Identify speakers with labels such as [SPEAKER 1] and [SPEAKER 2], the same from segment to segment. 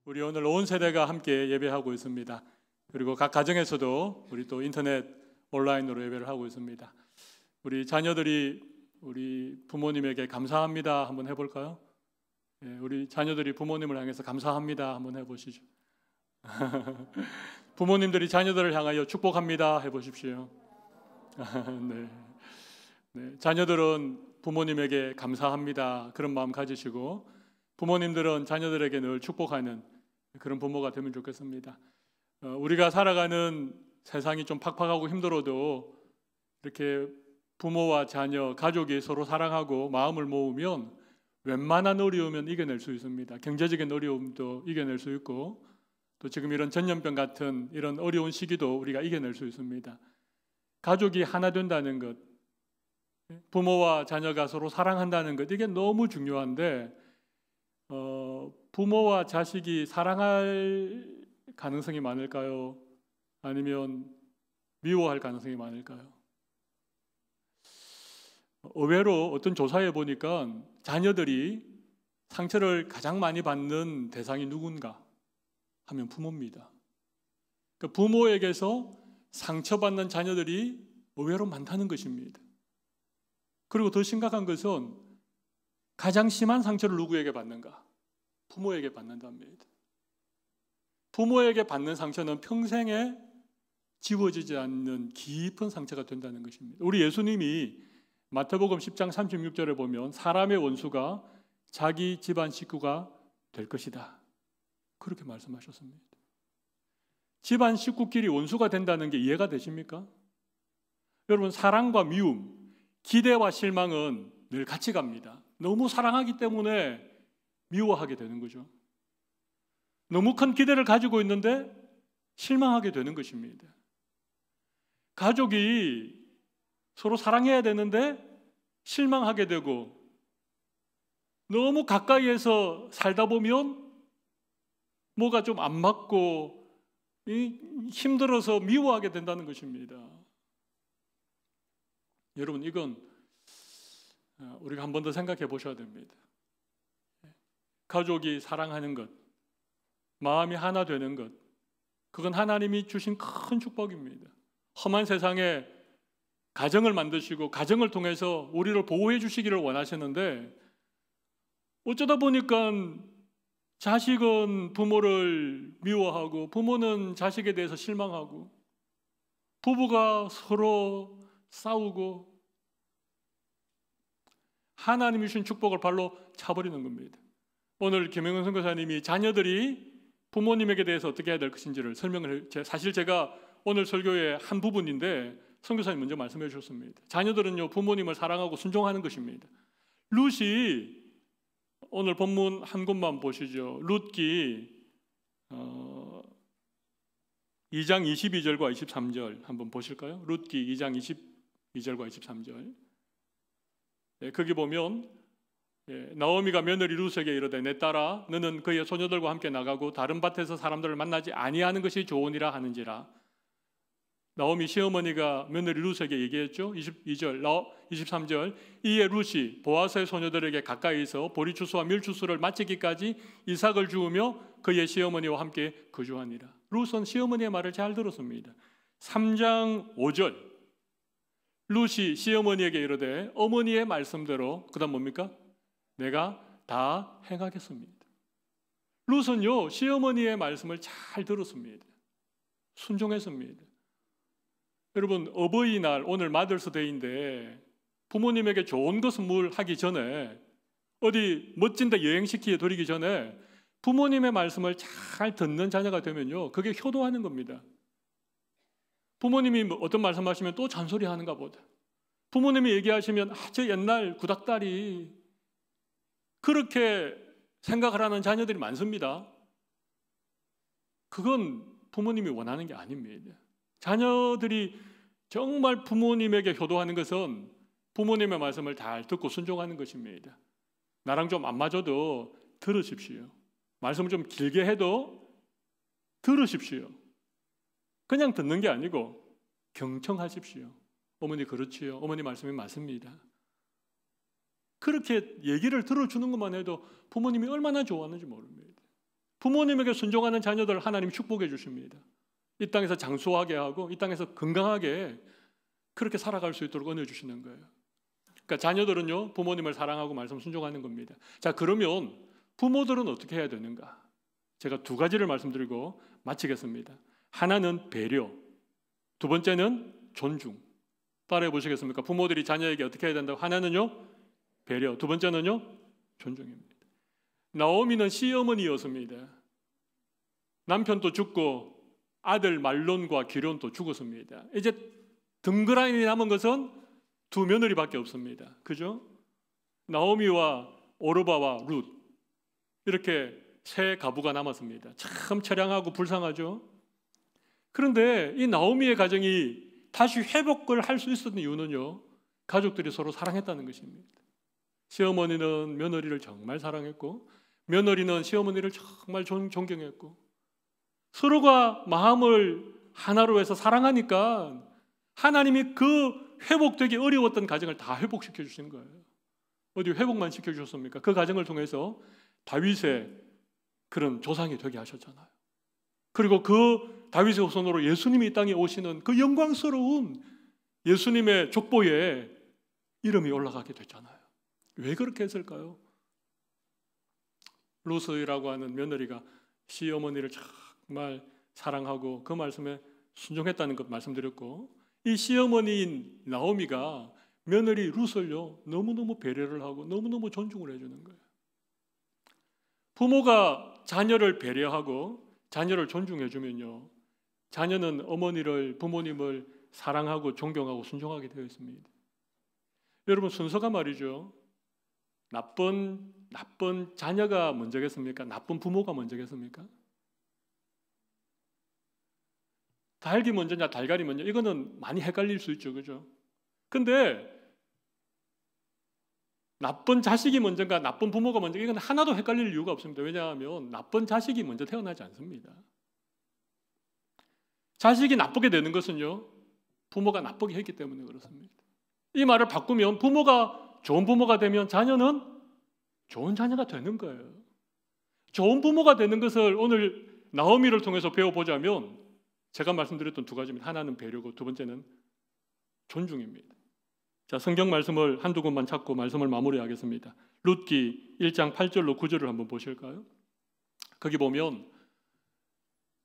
[SPEAKER 1] 우리 오늘 온 세대가 함께 예배하고 있습니다. 그리고 각 가정에서도 우리 또 인터넷 온라인으로 예배를 하고 있습니다. 우리 자녀들이 우리 부모님에게 감사합니다 한번 해볼까요? 우리 자녀들이 부모님을 향해서 감사합니다 한번 해보시죠. 부모님들이 자녀들을 향하여 축복합니다 해보십시오. 네. 자녀들은 부모님에게 감사합니다 그런 마음 가지시고, 부모님들은 자녀들에게 늘 축복하는 그런 부모가 되면 좋겠습니다. 우리가 살아가는 세상이 좀 팍팍하고 힘들어도 이렇게 부모와 자녀, 가족이 서로 사랑하고 마음을 모으면 웬만한 어려움은 이겨낼 수 있습니다. 경제적인 어려움도 이겨낼 수 있고, 또 지금 이런 전염병 같은 이런 어려운 시기도 우리가 이겨낼 수 있습니다. 가족이 하나 된다는 것, 부모와 자녀가 서로 사랑한다는 것, 이게 너무 중요한데 부모와 자식이 사랑할 가능성이 많을까요? 아니면 미워할 가능성이 많을까요? 의외로 어떤 조사에 보니까 자녀들이 상처를 가장 많이 받는 대상이 누군가 하면 부모입니다. 그러니까 부모에게서 상처받는 자녀들이 의외로 많다는 것입니다. 그리고 더 심각한 것은 가장 심한 상처를 누구에게 받는가? 부모에게 받는답니다. 부모에게 받는 상처는 평생에 지워지지 않는 깊은 상처가 된다는 것입니다. 우리 예수님이 마태복음 10장 36절에 보면 사람의 원수가 자기 집안 식구가 될 것이다, 그렇게 말씀하셨습니다. 집안 식구끼리 원수가 된다는 게 이해가 되십니까? 여러분, 사랑과 미움, 기대와 실망은 늘 같이 갑니다. 너무 사랑하기 때문에 미워하게 되는 거죠. 너무 큰 기대를 가지고 있는데 실망하게 되는 것입니다. 가족이 서로 사랑해야 되는데 실망하게 되고, 너무 가까이에서 살다 보면 뭐가 좀 안 맞고 힘들어서 미워하게 된다는 것입니다. 여러분, 이건 우리가 한 번 더 생각해 보셔야 됩니다. 가족이 사랑하는 것, 마음이 하나 되는 것, 그건 하나님이 주신 큰 축복입니다. 험한 세상에 가정을 만드시고 가정을 통해서 우리를 보호해 주시기를 원하시는데, 어쩌다 보니까 자식은 부모를 미워하고 부모는 자식에 대해서 실망하고 부부가 서로 싸우고 하나님이 주신 축복을 발로 차버리는 겁니다. 오늘 김영은 선교사님이 자녀들이 부모님에게 대해서 어떻게 해야 될 것인지를 설명을 사실 제가 오늘 설교의 한 부분인데 선교사님 먼저 말씀해 주셨습니다. 자녀들은요, 부모님을 사랑하고 순종하는 것입니다. 룻이 오늘 본문 한 곳만 보시죠. 룻기 2장 22절과 23절 한번 보실까요? 룻기 2장 22절과 23절. 거기 보면 나오미가 며느리 룻에게 이르되 내 딸아, 너는 그의 소녀들과 함께 나가고 다른 밭에서 사람들을 만나지 아니하는 것이 좋으니라 하는지라. 나오미 시어머니가 며느리 룻에게 얘기했죠. 22절, 23절. 이에 룻이 보아스의 소녀들에게 가까이서 보리추수와 밀추수를 마치기까지 이삭을 주우며 그의 시어머니와 함께 거주하니라. 룻은 시어머니의 말을 잘 들었습니다. 3장 5절. 룻이 시어머니에게 이르되 어머니의 말씀대로, 그 다음 뭡니까? 내가 다 행하겠습니다. 룻은요, 시어머니의 말씀을 잘 들었습니다. 순종했습니다. 여러분, 어버이날 오늘 마더스데이인데 부모님에게 좋은 거 선물하기 전에, 어디 멋진 데 여행시키에 드리기 전에 부모님의 말씀을 잘 듣는 자녀가 되면요, 그게 효도하는 겁니다. 부모님이 어떤 말씀하시면 또 잔소리하는가 보다. 부모님이 얘기하시면 저 옛날 구닥다리, 그렇게 생각을 하는 자녀들이 많습니다. 그건 부모님이 원하는 게 아닙니다. 자녀들이 정말 부모님에게 효도하는 것은 부모님의 말씀을 잘 듣고 순종하는 것입니다. 나랑 좀 안 맞아도 들으십시오. 말씀을 좀 길게 해도 들으십시오. 그냥 듣는 게 아니고 경청하십시오. 어머니 그렇지요. 어머니 말씀이 맞습니다. 그렇게 얘기를 들어주는 것만 해도 부모님이 얼마나 좋아하는지 모릅니다. 부모님에게 순종하는 자녀들 하나님 축복해 주십니다. 이 땅에서 장수하게 하고 이 땅에서 건강하게 그렇게 살아갈 수 있도록 은혜 주시는 거예요. 그러니까 자녀들은요, 부모님을 사랑하고 말씀 순종하는 겁니다. 자, 그러면 부모들은 어떻게 해야 되는가? 제가 두 가지를 말씀드리고 마치겠습니다. 하나는 배려, 두 번째는 존중. 따라해 보시겠습니까? 부모들이 자녀에게 어떻게 해야 된다고? 하나는요, 배려, 두 번째는요, 존중입니다. 나오미는 시어머니였습니다. 남편도 죽고 아들 말론과 기럨도 죽었습니다. 이제 덩그러니 남은 것은 두 며느리밖에 없습니다. 그죠? 나오미와 오르바와 룻, 이렇게 세 가부가 남았습니다. 참 처량하고 불쌍하죠? 그런데 이 나오미의 가정이 다시 회복을 할 수 있었던 이유는요, 가족들이 서로 사랑했다는 것입니다. 시어머니는 며느리를 정말 사랑했고 며느리는 시어머니를 정말 존경했고 서로가 마음을 하나로 해서 사랑하니까 하나님이 그 회복되기 어려웠던 가정을 다 회복시켜 주신 거예요. 어디 회복만 시켜주셨습니까? 그 가정을 통해서 다윗의 그런 조상이 되게 하셨잖아요. 그리고 그 다윗의 후손으로 예수님이 이 땅에 오시는 그 영광스러운 예수님의 족보에 이름이 올라가게 됐잖아요. 왜 그렇게 했을까요? 루스라고 하는 며느리가 시어머니를 정말 사랑하고 그 말씀에 순종했다는 것 말씀드렸고, 이 시어머니인 나오미가 며느리 룻을요 너무너무 배려를 하고 너무너무 존중을 해주는 거예요. 부모가 자녀를 배려하고 자녀를 존중해주면요, 자녀는 어머니를, 부모님을 사랑하고 존경하고 순종하게 되어 있습니다. 여러분, 순서가 말이죠, 나쁜 자녀가 먼저겠습니까? 나쁜 부모가 먼저겠습니까? 닭이 먼저냐 달걀이 먼저, 이거는 많이 헷갈릴 수 있죠, 그죠? 근데 나쁜 자식이 먼저인가 나쁜 부모가 먼저, 이건 하나도 헷갈릴 이유가 없습니다. 왜냐하면 나쁜 자식이 먼저 태어나지 않습니다. 자식이 나쁘게 되는 것은요, 부모가 나쁘게 했기 때문에 그렇습니다. 이 말을 바꾸면 부모가 좋은 부모가 되면 자녀는 좋은 자녀가 되는 거예요. 좋은 부모가 되는 것을 오늘 나오미를 통해서 배워보자면 제가 말씀드렸던 두 가지입니다. 하나는 배려고 두 번째는 존중입니다. 자, 성경 말씀을 한두 군만 찾고 말씀을 마무리하겠습니다. 룻기 1장 8절로 9절을 한번 보실까요? 거기 보면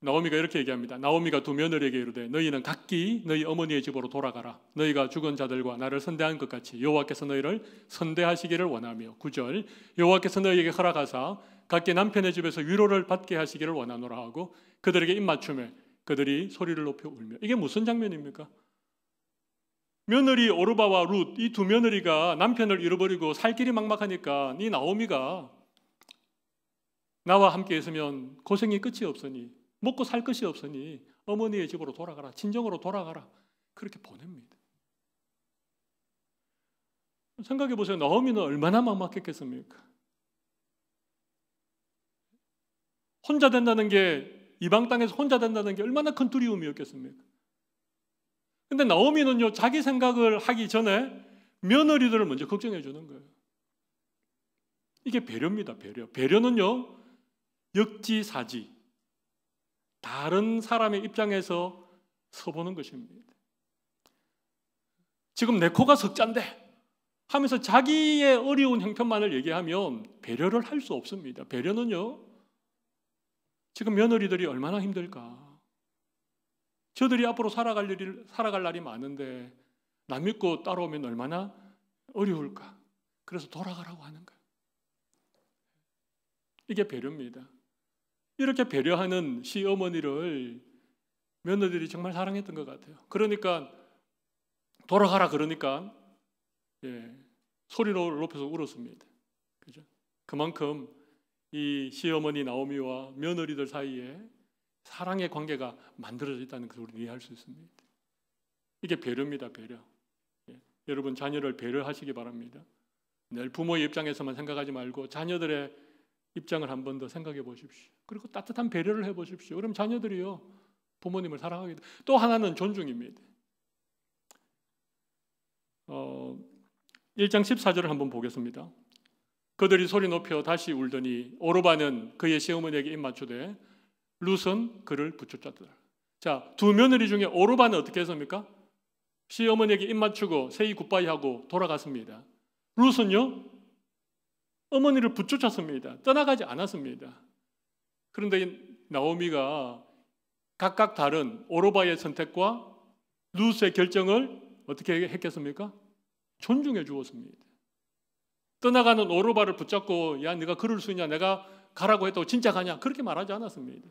[SPEAKER 1] 나오미가 이렇게 얘기합니다. 나오미가 두 며느리에게 이르되 너희는 각기 너희 어머니의 집으로 돌아가라. 너희가 죽은 자들과 나를 선대한 것 같이 여호와께서 너희를 선대하시기를 원하며, 9절, 여호와께서 너희에게 허락하사 각기 남편의 집에서 위로를 받게 하시기를 원하노라 하고 그들에게 입맞춤에 그들이 소리를 높여 울며. 이게 무슨 장면입니까? 며느리 오르바와 룻, 이 두 며느리가 남편을 잃어버리고 살 길이 막막하니까 이 나오미가 나와 함께 있으면 고생이 끝이 없으니, 먹고 살 것이 없으니 어머니의 집으로 돌아가라, 친정으로 돌아가라, 그렇게 보냅니다. 생각해 보세요. 나오미는 얼마나 막막했겠습니까? 혼자 된다는 게, 이방 땅에서 혼자 된다는 게 얼마나 큰 두려움이었겠습니까? 근데 나오미는요, 자기 생각을 하기 전에 며느리들을 먼저 걱정해 주는 거예요. 이게 배려입니다. 배려는요, 역지사지, 다른 사람의 입장에서 서보는 것입니다. 지금 내 코가 석잔데 하면서 자기의 어려운 형편만을 얘기하면 배려를 할 수 없습니다. 배려는요, 지금 며느리들이 얼마나 힘들까, 저들이 앞으로 살아갈 날이 많은데 남 믿고 따라오면 얼마나 어려울까, 그래서 돌아가라고 하는 거예요. 이게 배려입니다. 이렇게 배려하는 시어머니를 며느리들이 정말 사랑했던 것 같아요. 그러니까 돌아가라 그러니까 소리를 높여서 울었습니다. 그죠? 그만큼 이 시어머니 나오미와 며느리들 사이에 사랑의 관계가 만들어져 있다는 것을 우리는 이해할 수 있습니다. 이게 배려입니다. 배려. 여러분, 자녀를 배려하시기 바랍니다. 늘 부모의 입장에서만 생각하지 말고 자녀들의 입장을 한 번 더 생각해 보십시오. 그리고 따뜻한 배려를 해 보십시오. 그럼 자녀들이요, 부모님을 사랑하게 돼요. 또 하나는 존중입니다. 1장 14절을 한번 보겠습니다. 그들이 소리 높여 다시 울더니 오르바는 그의 시어머니에게 입맞추되 룻은 그를 붙여쫓더라. 자, 두 며느리 중에 오르바는 어떻게 했습니까? 시어머니에게 입맞추고 세이 굿바이 하고 돌아갔습니다. 룻은요, 어머니를 붙여쳤습니다. 떠나가지 않았습니다. 그런데 나오미가 각각 다른 오르바의 선택과 룻의 결정을 어떻게 했겠습니까? 존중해 주었습니다. 떠나가는 오르바를 붙잡고 야 네가 그럴 수 있냐, 내가 가라고 했다고 진짜 가냐, 그렇게 말하지 않았습니다.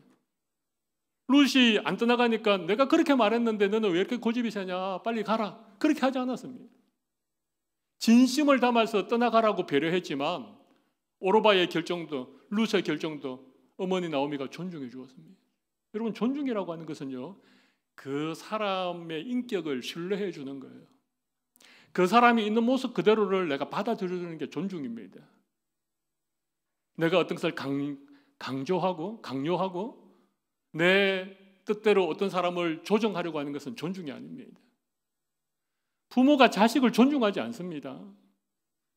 [SPEAKER 1] 룻이 안 떠나가니까 내가 그렇게 말했는데 너는 왜 이렇게 고집이 세냐, 빨리 가라, 그렇게 하지 않았습니다. 진심을 담아서 떠나가라고 배려했지만 오르바의 결정도 룻의 결정도 어머니 나오미가 존중해 주었습니다. 여러분, 존중이라고 하는 것은요, 그 사람의 인격을 신뢰해 주는 거예요. 그 사람이 있는 모습 그대로를 내가 받아들여주는 게 존중입니다. 내가 어떤 것을 강요하고 내 뜻대로 어떤 사람을 조정하려고 하는 것은 존중이 아닙니다. 부모가 자식을 존중하지 않습니다.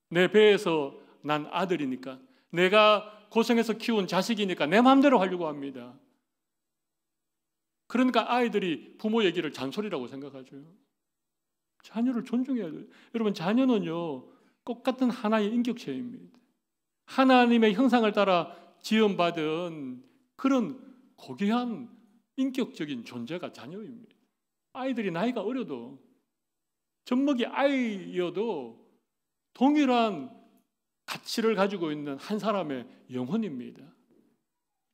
[SPEAKER 1] 내 배에서 난 아들이니까, 내가 고생해서 키운 자식이니까 내 마음대로 하려고 합니다. 그러니까 아이들이 부모 얘기를 잔소리라고 생각하죠. 자녀를 존중해야 돼요. 여러분, 자녀는요, 똑같은 하나의 인격체입니다. 하나님의 형상을 따라 지음받은 그런 고귀한 인격적인 존재가 자녀입니다. 아이들이 나이가 어려도, 젖먹이 아이여도 동일한 가치를 가지고 있는 한 사람의 영혼입니다.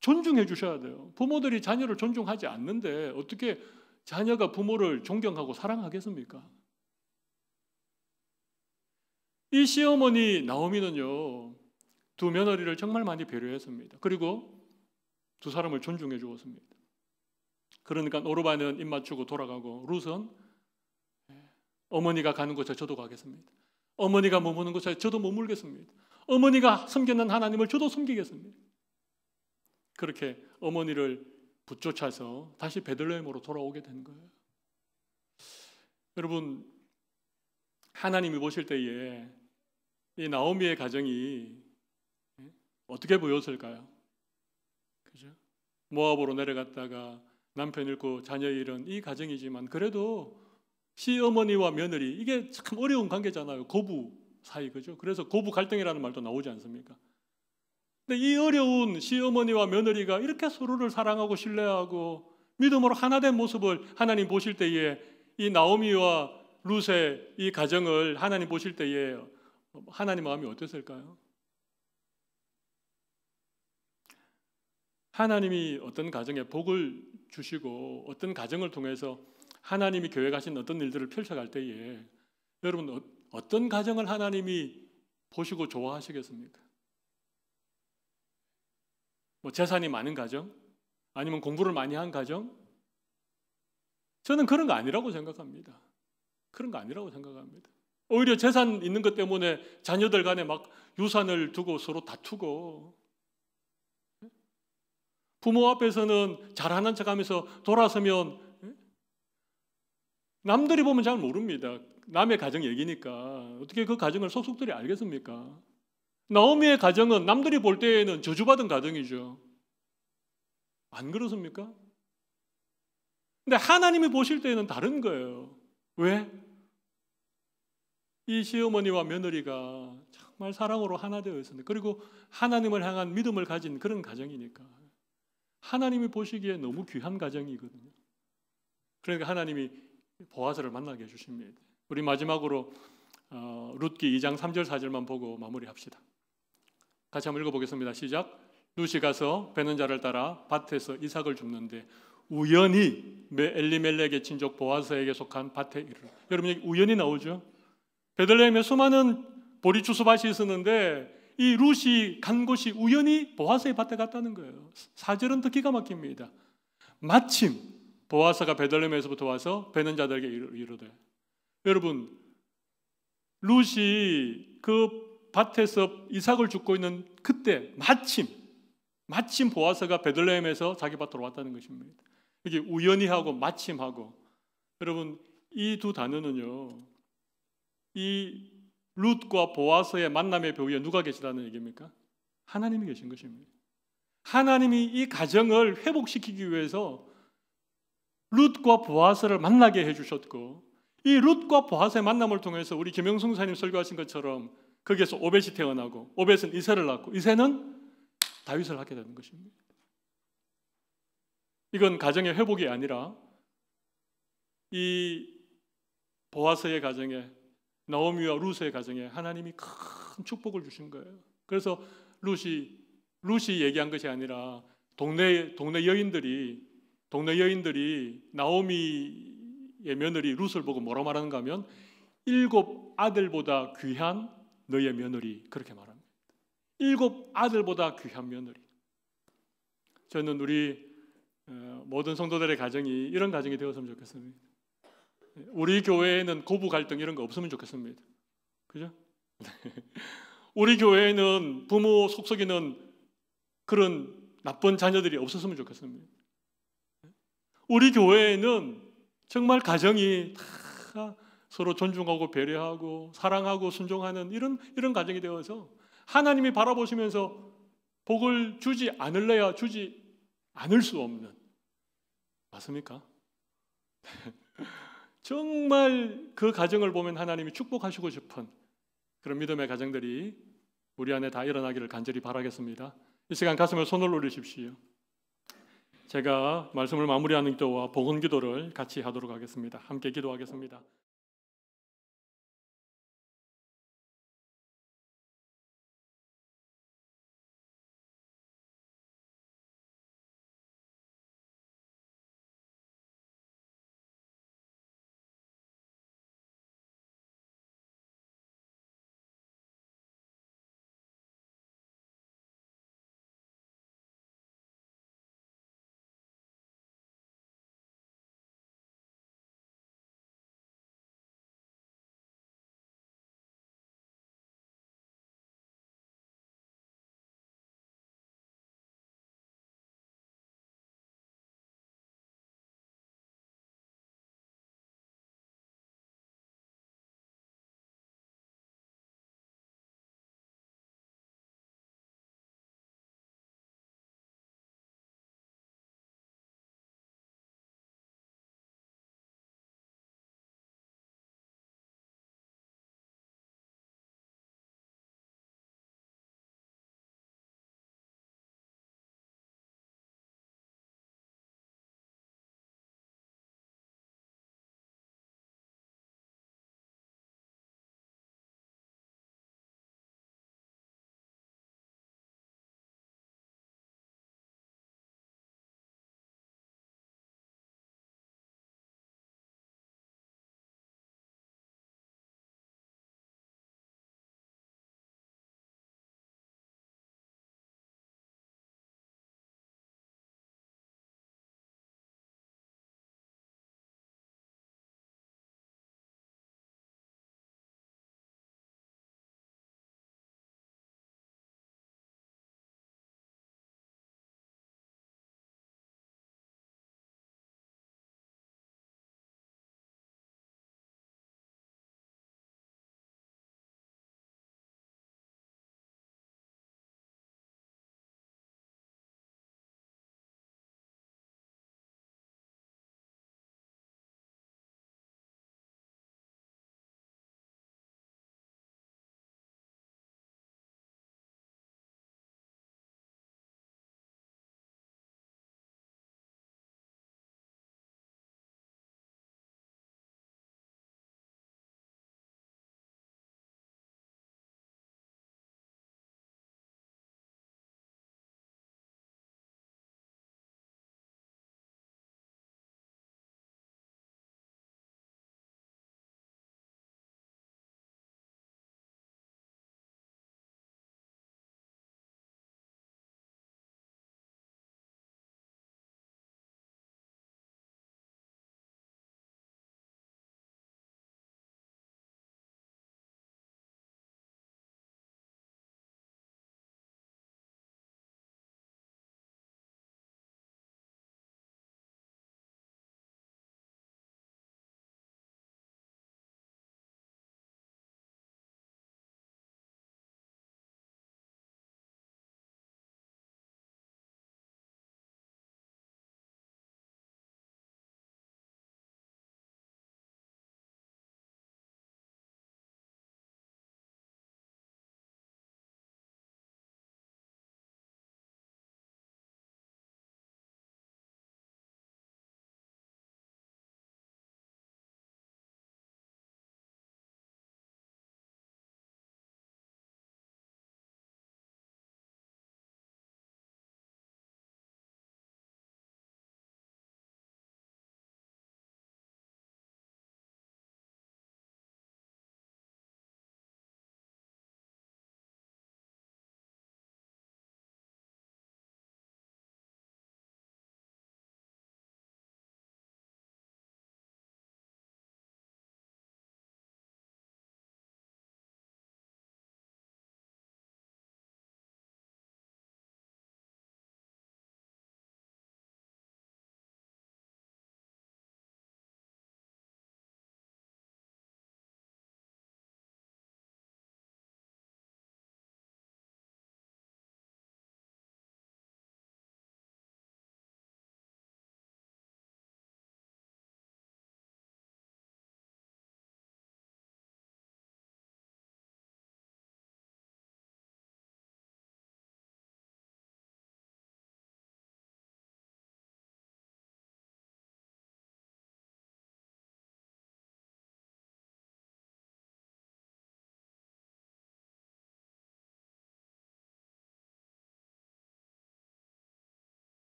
[SPEAKER 1] 존중해 주셔야 돼요. 부모들이 자녀를 존중하지 않는데 어떻게 자녀가 부모를 존경하고 사랑하겠습니까? 이 시어머니 나오미는요, 두 며느리를 정말 많이 배려했습니다. 그리고 두 사람을 존중해 주었습니다. 그러니까 오르바는 입 맞추고 돌아가고 룻은 어머니가 가는 곳에 저도 가겠습니다. 어머니가 머무는 곳에 저도 머물겠습니다. 어머니가 섬기는 하나님을 저도 섬기겠습니다. 그렇게 어머니를 붙쫓아서 다시 베들레헴으로 돌아오게 된 거예요. 여러분, 하나님이 보실 때에 이 나오미의 가정이 어떻게 보였을까요? 그죠? 모압으로 내려갔다가 남편 잃고 자녀 잃은 이 가정이지만 그래도 시어머니와 며느리, 이게 참 어려운 관계잖아요. 고부 사이, 그죠? 그래서 고부 갈등이라는 말도 나오지 않습니까? 근데 이 어려운 시어머니와 며느리가 이렇게 서로를 사랑하고 신뢰하고 믿음으로 하나 된 모습을 하나님 보실 때에 이 나오미와 룻의 이 가정을 하나님 보실 때에 하나님 마음이 어땠을까요? 하나님이 어떤 가정에 복을 주시고 어떤 가정을 통해서 하나님이 계획하신 어떤 일들을 펼쳐갈 때에 여러분, 어떤 가정을 하나님이 보시고 좋아하시겠습니까? 뭐 재산이 많은 가정? 아니면 공부를 많이 한 가정? 저는 그런 거 아니라고 생각합니다. 그런 거 아니라고 생각합니다. 오히려 재산 있는 것 때문에 자녀들 간에 막 유산을 두고 서로 다투고, 부모 앞에서는 잘하는 척하면서 돌아서면 남들이 보면 잘 모릅니다. 남의 가정 얘기니까 어떻게 그 가정을 속속들이 알겠습니까? 나오미의 가정은 남들이 볼 때에는 저주받은 가정이죠. 안 그렇습니까? 근데 하나님이 보실 때에는 다른 거예요. 왜? 이 시어머니와 며느리가 정말 사랑으로 하나 되어 있습니다. 그리고 하나님을 향한 믿음을 가진 그런 가정이니까 하나님이 보시기에 너무 귀한 가정이거든요. 그러니까 하나님이 보아스를 만나게 해주십니다. 우리 마지막으로 룻기 2장 3절 4절만 보고 마무리합시다. 같이 한번 읽어보겠습니다. 시작. 룻이 가서 베는 자를 따라 밭에서 이삭을 줍는데 우연히 엘리멜렉의 친족 보아스에게 속한 밭에 이르러. 여러분, 여기 우연히 나오죠. 베들레헴에 수많은 보리추수밭이 있었는데 이 룻이 간 곳이 우연히 보아스의 밭에 갔다는 거예요. 4절은 더 기가 막힙니다. 마침 보아스가 베들레헴에서부터 와서 베는 자들에게 이르되. 여러분, 룻이 그 밭에서 이삭을 줍고 있는 그때 마침 보아스가 베들레헴에서 자기 밭으로 왔다는 것입니다. 이게 우연히 하고 마침하고, 여러분, 이 두 단어는요, 이 룻과 보아스의 만남의 벽 위에 누가 계시다는 얘기입니까? 하나님이 계신 것입니다. 하나님이 이 가정을 회복시키기 위해서 룻과 보아스를 만나게 해주셨고, 이 룻과 보아스의 만남을 통해서 우리 김영승 목사님 설교하신 것처럼 거기에서 오벳이 태어나고, 오벳은 이새를 낳고, 이새는 다윗을 낳게 되는 것입니다. 이건 가정의 회복이 아니라 이 보아스의 가정에, 나오미와 룻의 가정에 하나님이 큰 축복을 주신 거예요. 그래서 룻이 얘기한 것이 아니라 동네 여인들이 나오미의 며느리 룻을 보고 뭐라 말하는가 하면 7 아들보다 귀한 너의 며느리, 그렇게 말합니다. 7 아들보다 귀한 며느리. 저는 우리 모든 성도들의 가정이 이런 가정이 되었으면 좋겠습니다. 우리 교회에는 고부 갈등 이런 거 없으면 좋겠습니다. 그죠? 우리 교회에는 부모 속썩이는 그런 나쁜 자녀들이 없었으면 좋겠습니다. 우리 교회에는 정말 가정이 다 서로 존중하고 배려하고 사랑하고 순종하는 이런 가정이 되어서 하나님이 바라보시면서 복을 주지 않을래야 주지 않을 수 없는, 맞습니까? 정말 그 가정을 보면 하나님이 축복하시고 싶은 그런 믿음의 가정들이 우리 안에 다 일어나기를 간절히 바라겠습니다. 이 시간 가슴에 손을 올리십시오. 제가 말씀을 마무리하는 기도와 복원 기도를 같이 하도록 하겠습니다. 함께 기도하겠습니다.